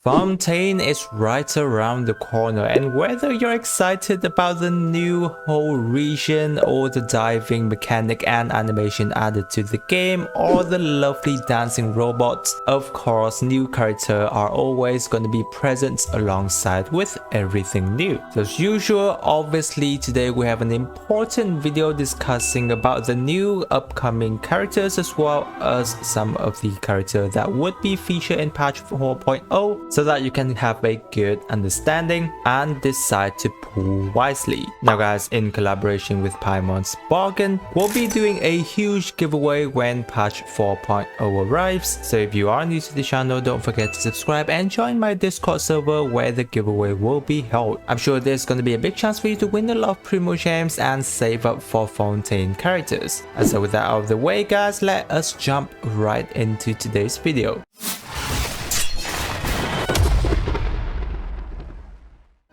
Fontaine is right around the corner, and whether you're excited about the new whole region or the diving mechanic and animation added to the game or the lovely dancing robots, of course new characters are always going to be present alongside with everything new. So as usual, obviously today we have an important video discussing about the new upcoming characters as well as some of the characters that would be featured in patch 4.0. so that you can have a good understanding and decide to pull wisely. Now guys, in collaboration with Paimon's Bargain, we'll be doing a huge giveaway when patch 4.0 arrives. So if you are new to the channel, don't forget to subscribe and join my Discord server where the giveaway will be held. I'm sure there's going to be a big chance for you to win a lot of Primo Gems and save up for Fontaine characters. And so with that out of the way guys, let us jump right into today's video.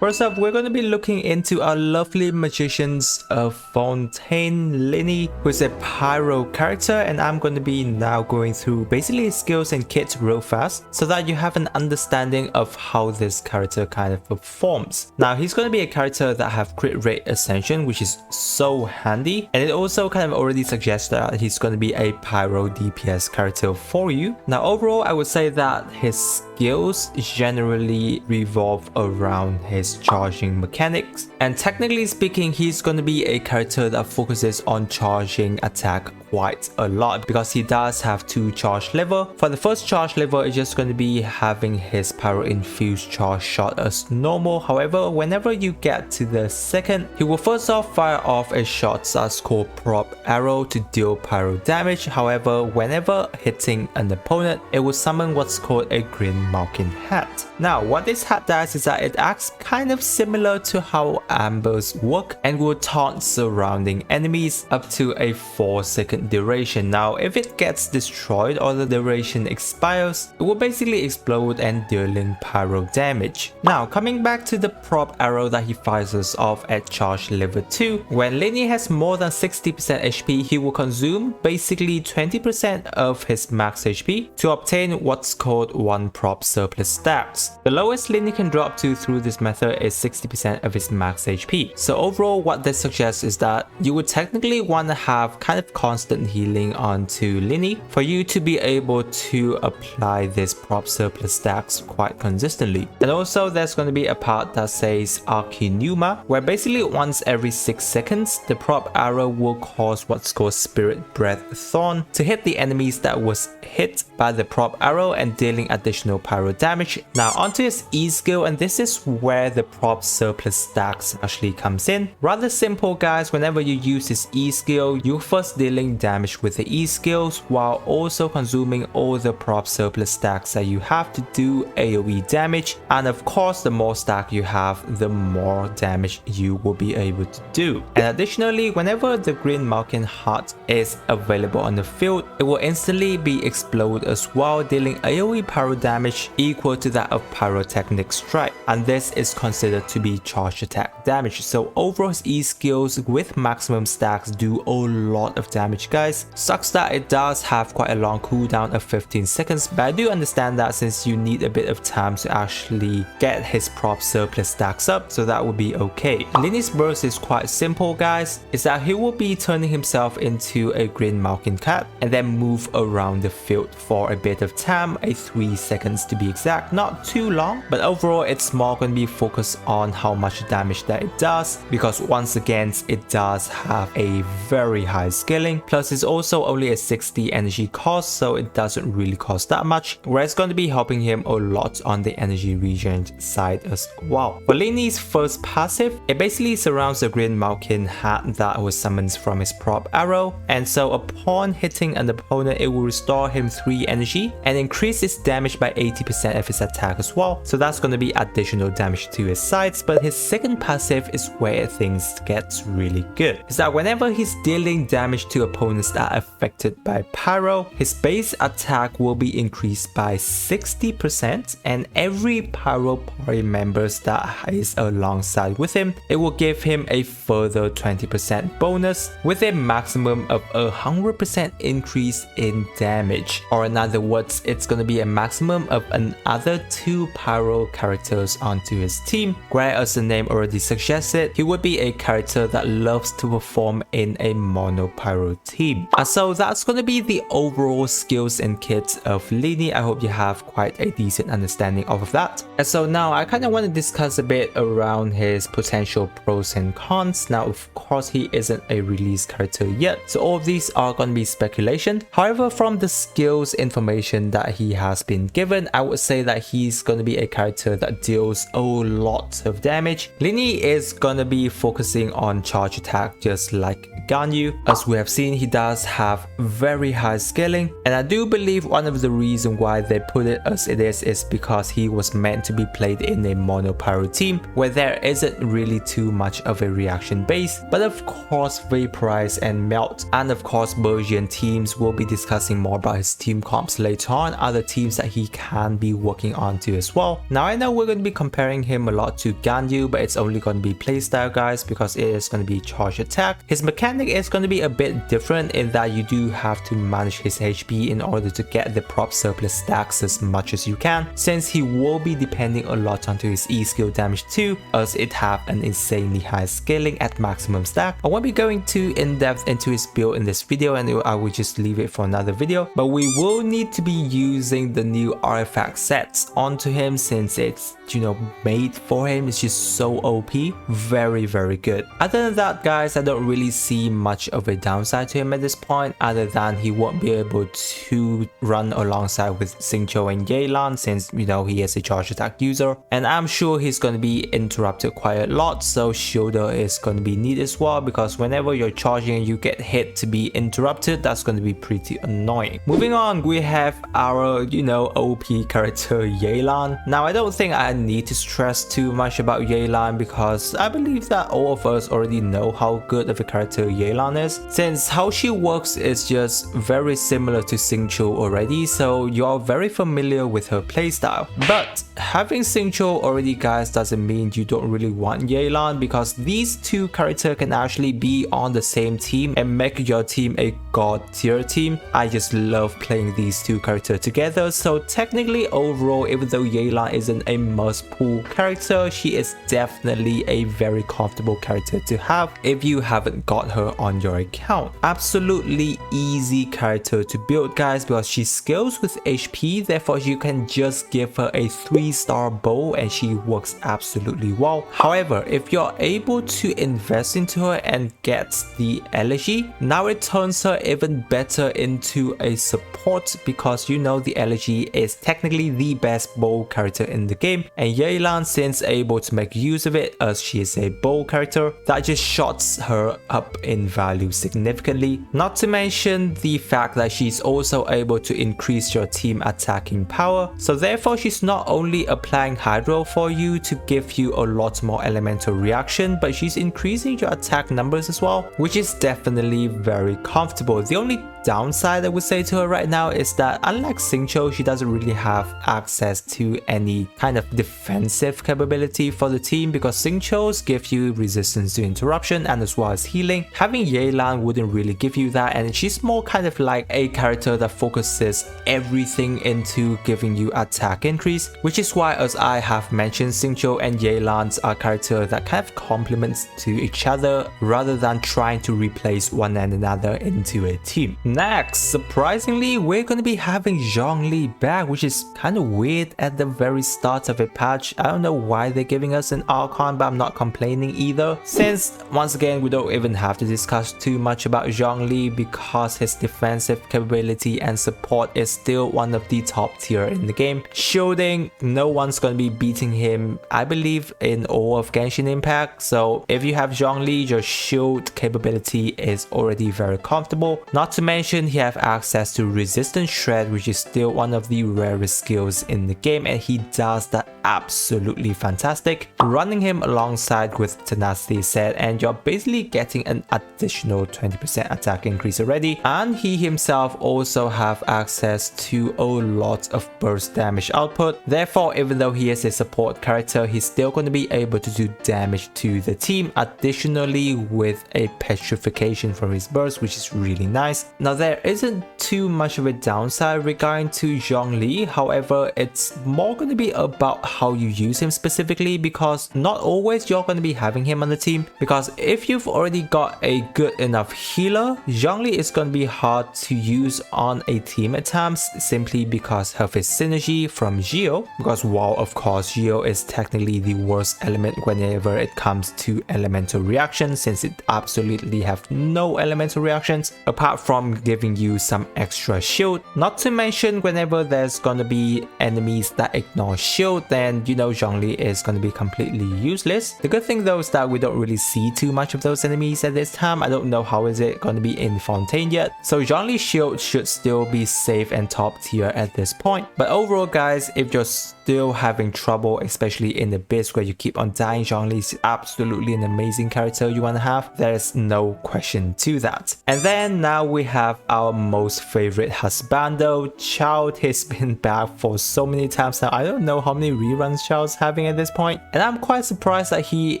First up, we're going to be looking into our lovely magicians of Fontaine, Lyney, who is a pyro character, and I'm going to be now going through basically his skills and kits real fast so that you have an understanding of how this character kind of performs. Now he's going to be a character that have crit rate ascension, which is so handy, and it also kind of already suggests that he's going to be a pyro DPS character for you. Now overall, I would say that his skills generally revolve around his charging mechanics, and technically speaking he's going to be a character that focuses on charging attack quite a lot because he does have two charge level. For the first charge level, it's just going to be having his pyro infused charge shot as normal. However, whenever you get to the second, he will first off fire off a shot that's called prop arrow to deal pyro damage. However, whenever hitting an opponent, it will summon what's called a green marking hat. Now what this hat does is that it acts kind of similar to how ambers work and will taunt surrounding enemies up to a 4-second duration. Now if it gets destroyed or the duration expires, it will basically explode and dealing pyro damage. Now coming back to the prop arrow that he fires us off at charge level 2, when Lyney has more than 60% HP, he will consume basically 20% of his max HP to obtain what's called 1 prop surplus stacks. The lowest Lyney can drop to through this method is 60% of his max HP. So overall what this suggests is that you would technically want to have kind of constant healing onto Lyney for you to be able to apply this prop surplus stacks quite consistently. And also there's going to be a part that says Archinuma, where basically once every 6 seconds the prop arrow will cause what's called Spirit Breath Thorn to hit the enemies that was hit by the prop arrow and dealing additional pyro damage. Now onto his E skill, and this is where the prop surplus stacks actually comes in. Rather simple guys, whenever you use his E skill, you're first dealing damage with the E skills while also consuming all the prop surplus stacks that you have to do AoE damage, and of course the more stack you have, the more damage you will be able to do. And additionally, whenever the green marking heart is available on the field, it will instantly be explode as well, dealing AoE pyro damage equal to that of pyrotechnic strike, and this is considered to be charge attack damage. So overall his E skills with maximum stacks do a lot of damage guys. Sucks that it does have quite a long cooldown of 15 seconds, but I do understand that since you need a bit of time to actually get his prop surplus stacks up, so that would be okay. Lyney's burst is quite simple guys, is that he will be turning himself into a green marking cat and then move around the field for a bit of time, 3 seconds to be exact, not too long, but overall it's more going to be focused on how much damage that it does, because once again it does have a very high scaling, plus it's also only a 60 energy cost, so it doesn't really cost that much, where it's going to be helping him a lot on the energy regen side as well. For Lyney's first passive, it basically surrounds the green marking hat that was summoned from his prop arrow, and so upon hitting an opponent it will restore him 3 energy and increase his damage by 80% of his attack as well, so that's going to be additional damage to his sides. But his second passive is where things gets really good, is that whenever he's dealing damage to opponents opponents that are affected by Pyro. His base attack will be increased by 60%, and every Pyro party members that is alongside with him, it will give him a further 20% bonus with a maximum of 100% increase in damage. Or in other words, it's gonna be a maximum of another 2 Pyro characters onto his team, where as the name already suggested, he would be a character that loves to perform in a mono Pyro team. So that's gonna be the overall skills and kits of Lyney. I hope you have quite a decent understanding of that. And so now I kind of want to discuss a bit around his potential pros and cons. Now of course he isn't a release character yet, so all of these are going to be speculation. However, from the skills information that he has been given, I would say that he's going to be a character that deals a lot of damage. Lyney is going to be focusing on charge attack just like Ganyu. As we have seen, he does have very high scaling, and I do believe one of the reasons why they put it as it is because he was meant to be played in a mono Pyro team where there isn't really too much of a reaction base. But of course Vaporize and Melt and of course Bergian teams will be discussing more about his team comps later on, other teams that he can be working on to as well. Now I know we're going to be comparing him a lot to Ganyu, but it's only going to be playstyle guys, because it is going to be charge attack. His mechanic is going to be a bit different in that you do have to manage his HP in order to get the prop surplus stacks as much as you can, since he will be depending a lot onto his E skill damage too, as it have an insanely high scaling at maximum stack. I won't be going too in depth into his build in this video, and I will just leave it for another video, but we will need to be using the new artifact sets onto him since it's, you know, made for him. It's just so OP, very good. Other than that guys, I don't really see much of a downside to him at this point, other than he won't be able to run alongside with Xingqiu and Yelan since, you know, he is a charge attack user, and I'm sure he's going to be interrupted quite a lot, so Childe is going to be needed as well, because whenever you're charging and you get hit to be interrupted, that's going to be pretty annoying. Moving on, we have our, you know, OP character Yelan. Now I don't think I need to stress too much about Yelan, because I believe that all of us already know how good of a character Yelan is, since how she works is just very similar to Xingqiu already, so you're very familiar with her playstyle. But having Xingqiu already guys doesn't mean you don't really want Yelan, because these two characters can actually be on the same team and make your team a god tier team. I just love playing these two characters together, so technically overall, even though Yelan isn't a must pull character, she is definitely a very comfortable character to have if you haven't got her on your account. Absolutely easy character to build guys, because she scales with HP, therefore you can just give her a 3-star bow and she works absolutely well. However, if you're able to invest into her and get the elegy, now it turns her even better into a support, because you know the elegy is technically the best bow character in the game, and Yelan since able to make use of it as she is a bow character, that just shots her up in value significantly. Not to mention the fact that she's also able to increase your team attacking power, so therefore she's not only applying hydro for you to give you a lot more elemental reaction, but she's increasing your attack numbers as well, which is definitely very comfortable. The only downside I would say to her right now is that unlike Xingqiu, she doesn't really have access to any kind of defensive capability for the team, because Xingqiu's give you resistance to interruption and as well as healing. Having Yelan wouldn't really give you that, and she's more kind of like a character that focuses everything into giving you attack increase, which is why, as I have mentioned, Xingqiu and Yelan's are characters that kind of complements to each other rather than trying to replace one and another into a team. Next, surprisingly, we're going to be having Zhongli back, which is kind of weird at the very start of a patch. I don't know why they're giving us an Archon, but I'm not complaining either, since once again we don't even have to discuss too much about Zhongli, because his defensive capability and support is still one of the top tier in the game. Shielding, no one's going to be beating him, I believe, in all of Genshin Impact, so if you have Zhongli, your shield capability is already very comfortable. Not to mention he have access to resistance shred, which is still one of the rarest skills in the game, and he does that absolutely fantastic. running him alongside with tenacity set, and you're basically getting an additional 20% attack increase already. And he himself also have access to a lot of burst damage output. Therefore, even though he is a support character, he's still going to be able to do damage to the team, additionally with a petrification for his burst, which is really nice. Now, there isn't too much of a downside regarding to Zhongli. However, it's more going to be about how you use him specifically, because not always you're going to be having him on the team. Because if you've already got a good enough healer, Zhongli is going to be hard to use on a team at times, simply because of his synergy from Geo. Because while of course Geo is technically the worst element whenever it comes to elemental reactions, since it absolutely have no elemental reactions apart from giving you some extra shield. Not to mention, whenever there's gonna be enemies that ignore shield, then you know Zhongli is gonna be completely useless. The good thing though is that we don't really see too much of those enemies at this time. I don't know how is it gonna be in Fontaine yet, so Zhongli's shield should still be safe and top tier at this point. But overall guys, if you're still having trouble, especially in the Abyss where you keep on dying, Zhongli is absolutely an amazing character you want to have. There's no question to that. And then now we have our most favorite husbando, Childe. He's been back for so many times now. I don't know how many reruns Childe's having at this point, and I'm quite surprised that he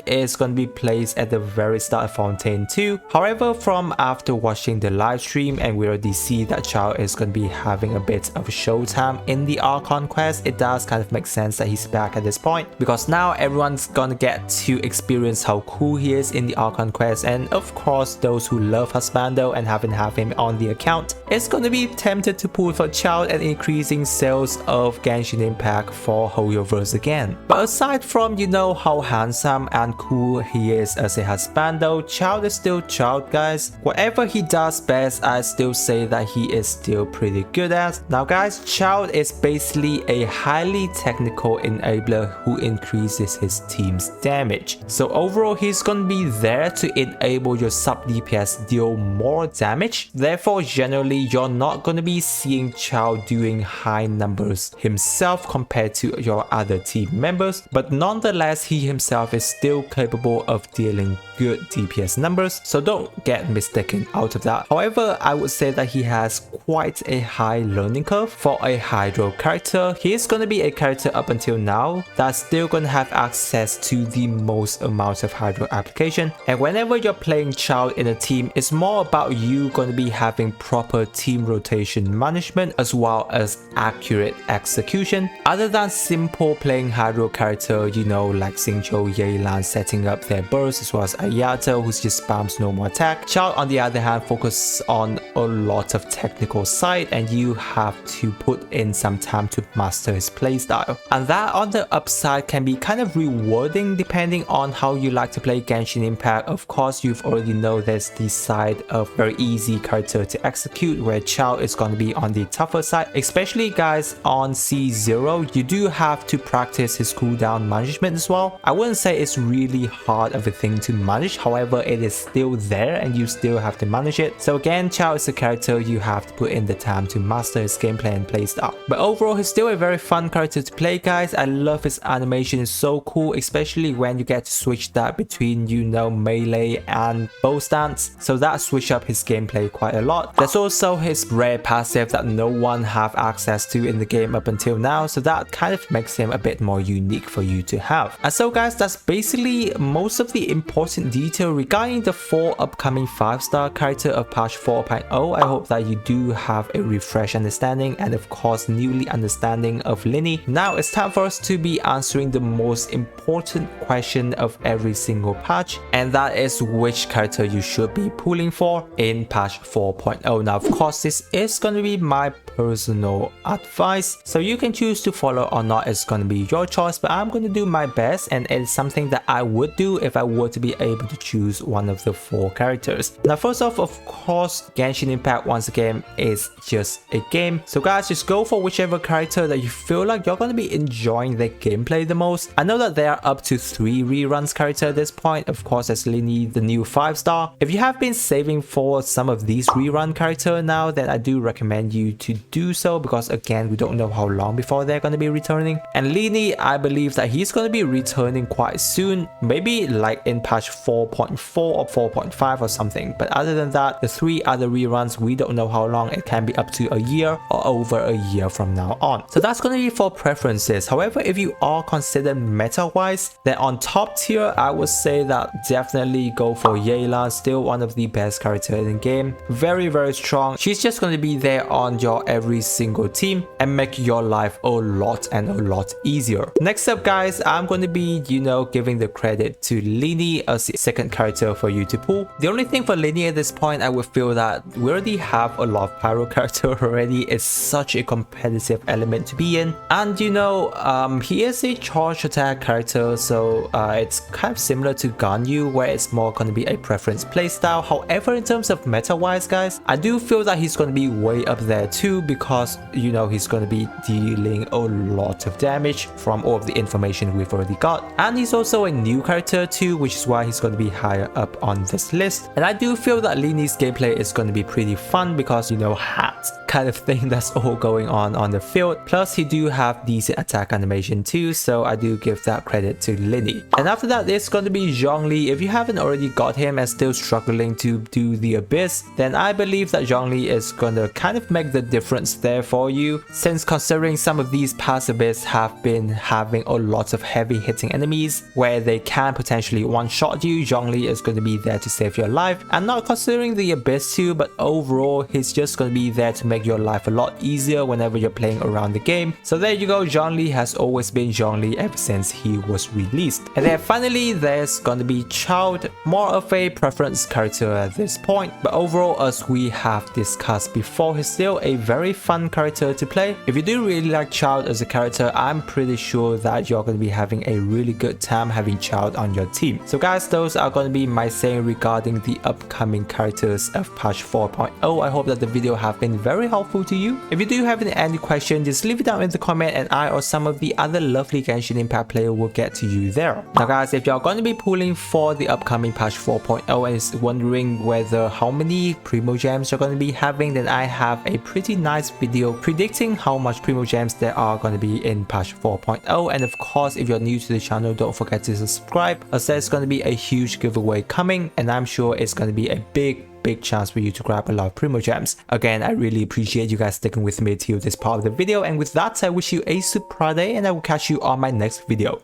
is going to be placed at the very start of Fontaine too. However, from after watching the live stream, and we already see that Childe is going to be having a bit of showtime in the Archon quest, it does kind of make sense that he's back at this point, because now everyone's gonna get to experience how cool he is in the Archon quest. And of course, those who love husbando and haven't have him on the account is gonna be tempted to pull for Childe and increasing sales of Genshin Impact for Hoyoverse again. But aside from, you know, how handsome and cool he is as a husbando, Childe is still Childe, guys. Whatever he does best, I still say that he is still pretty good at. Now guys, Childe is basically a highly technical enabler who increases his team's damage. So overall, he's gonna be there to enable your sub DPS deal more damage. Therefore, generally, you're not gonna be seeing Childe doing high numbers himself compared to your other team members, but nonetheless, he himself is still capable of dealing good DPS numbers, so don't get mistaken out of that. However, I would say that he has quite a high learning curve for a Hydro character. He is going to be a character up until now that's still going to have access to the most amount of Hydro application, and whenever you're playing Childe in a team, it's more about you going to be having proper team rotation management as well as accurate execution, other than simple playing Hydro character, you know, like Xingqiu, Yelan setting up their burst, as well as Ayato who just spams normal attack. Childe on the other hand focuses on a lot of technical side, and you have to put in some time to master his playstyle, and that on the upside can be kind of rewarding depending on how you like to play Genshin Impact. Of course, you've already know there's the side of very easy character to execute, where Childe is going to be on the tougher side, especially guys on C0. You do have to practice his cooldown management as well. I wouldn't say it's really hard of a thing to manage, however it is still there and you still have to manage it. So again, Childe is a character you have to put in the time to master his gameplay and playstyle. But overall, he's still a very fun character to play, guys. I love his animation, it's so cool, especially when you get to switch that between, you know, melee and bow stance. So that switch up his gameplay quite a lot. There's also his rare passive that no one have access to in the game up until now, so that kind of makes him a bit more unique for you to have. And so guys, that's basically most of the important detail regarding the 4 upcoming 5-star character of patch 4.0. I hope that you do have a refreshed understanding and of course newly understanding of Lyney. Now it's time for us to be answering the most important question of every single patch, and that is which character you should be pulling for in patch 4.0. Now of course this is going to be my personal advice, so you can choose to follow or not, it's going to be your choice, but I'm going to do my best, and it's something that I would do if I were to be able to choose one of the 4 characters. Now first off, of course, Genshin Impact once again is just a game, so guys, just go for whichever character that you feel like you're going to be enjoying the gameplay the most. I know that there are up to 3 reruns character at this point. Of course, there's Lyney, the new 5-star. If you have been saving for some of these rerun character now, then I do recommend you to do so, because again, we don't know how long before they're going to be returning. And Lyney, I believe that he's going to be returning quite soon, maybe like in patch 4.4 or 4.5 or something. But other than that, the 3 other reruns, we don't know how long. It can be up to a year or over a year from now on. So that's going to be for preferences. However, if you are considered meta wise, then on top tier, I would say that definitely go for Yelan, still one of the best characters in the game. Very strong. She's just going to be there on your every single team and make your life a lot easier. Next up guys, I'm going to be, you know, giving the credit to Lyney as the second character for you to pull. The only thing for Lyney at this point, I would feel that we already have a lot of pyro character already. It's such a competitive element to be in, and you know, he is a charge attack character, so it's kind of similar to Ganyu, where it's more going to be a preference playstyle. However, in terms of meta wise guys, I do feel that he's going to be way up there too, because you know, he's going to be dealing a lot of damage from all of the information we've already got, and he's also a new character too, which is why he's going to be higher up on this list. And I do feel that Lyney's gameplay is going to be pretty fun, because you know, hat kind of thing that's all going on the field, plus he do have decent attack animation too, so I do give that credit to Lyney. And after that, it's going to be Zhongli. If you haven't already got him and still struggling to do the Abyss, then I believe that Zhongli is going to kind of make the difference there for you, since considering some of these past Abyss have been having a lot of heavy hitting enemies where they can potentially one-shot you, Zhongli is going to be there to save your life. And not considering the Abyss too, but overall he's just going to be there to make your life a lot easier whenever you're playing around the game. So there you go, Zhongli has always been Zhongli ever since he was released. And then finally there's going to be Childe, more of a preference character at this point, but overall, as we have discussed before, he's still a very fun character to play. If you do really like Childe as a character, I'm pretty sure that you're going to be having a really good time having Childe on your team. So guys, those are going to be my saying regarding the upcoming characters of patch 4.0. I hope that the video have been very helpful to you. If you do have any question, just leave it down in the comment, and I or some of the other lovely Genshin Impact player will get to you there. Now guys, if you're going to be pulling for the upcoming patch 4.0 and is wondering whether how many Primo Gems you're going to be having, then I have a pretty nice video predicting how much Primo Gems there are going to be in patch 4.0. And of course, if you're new to the channel, don't forget to subscribe, as there's going to be a huge giveaway coming, and I'm sure it's going to be a big chance for you to grab a lot of Primo Gems. Again, I really appreciate you guys sticking with me till this part of the video, and with that, I wish you a super day, and I will catch you on my next video.